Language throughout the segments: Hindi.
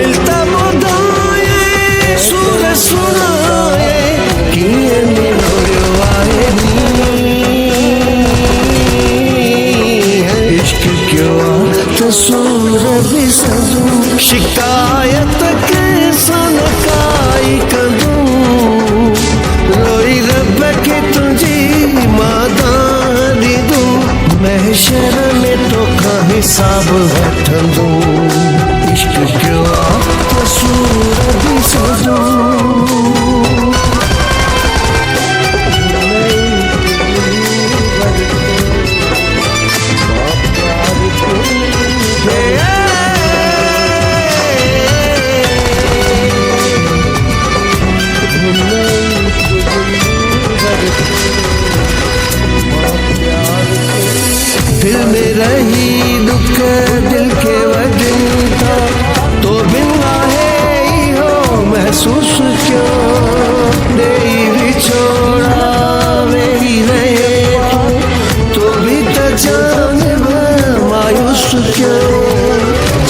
मिलता ॿुधाए सुर सुनाए कीअं निरोड़ियो आहे इश्क क्यों त सूर बि सजूं शिकायत कंहिंसां न काई कंदूं रोई रब खे तुंहिंजी मादान ॾींदूं महशर में तोखां हिसाब वठंदूं इश्क क्यों त सूर बि सजूं दिल में रही दुख दिल के वजन था तो बिन आहे इहो महसूस क्यों देई विछोड़ा वेही रहे तो भी त जान मायूस क्यों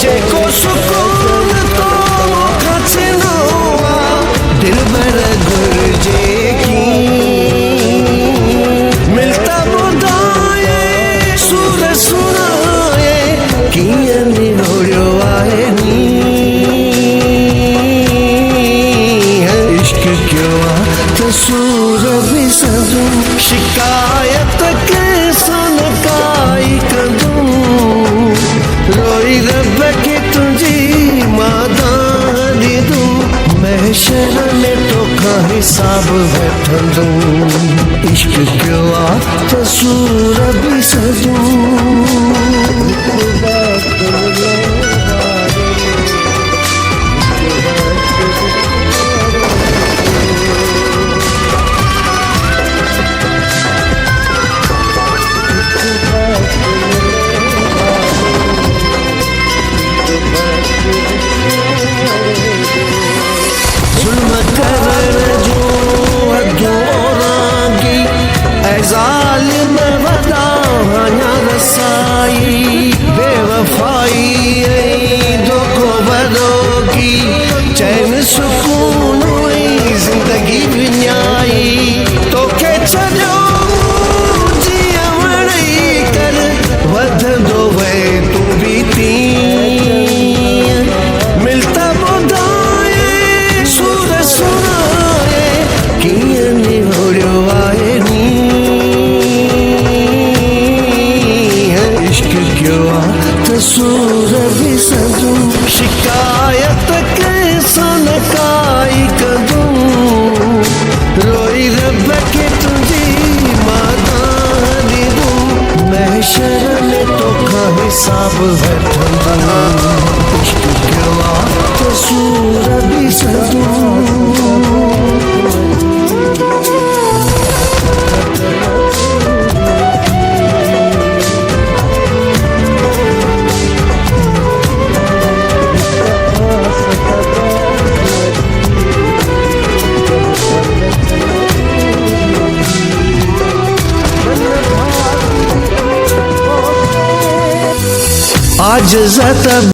जेको सुकून तो खचनो दिल भर घुर्जे की मिलता ॿुधाए सुर सुनाए कीअं निरोड़ियो आहे इश्क क्यों त सूर बि सजूं शिकायत कंहिंसां न काई कंदूं रोई रब खे तुंहिंजी मादान ॾींदूं महशर में तोखां हिसाब वठंदूं इश्क क्यों त सूर बि सजूं जुल्म करण जो अधूरागी ऐ ज़ालिम वॾा अञा रसाई बेवफ़ाई ऐं धोखो वॾो की चैन सुकून हुई ज़िंदगी विञाई तोखे छॾियो जीअं वणई कर वधंदो वए तूं बि तीअं मिलता ॿुधाए सुर सुनाए कीअं निरोड़ियो आहे इश्क क्यों त सूर बि सजूं शिकायत कंहिंसां न काई कंदूं रोई रब खे तुंहिंजी मादान ॾींदूं महशर में तोखां हिसाब वठंदूं इश्क क्यों त सूर बि सजूं आज ज़त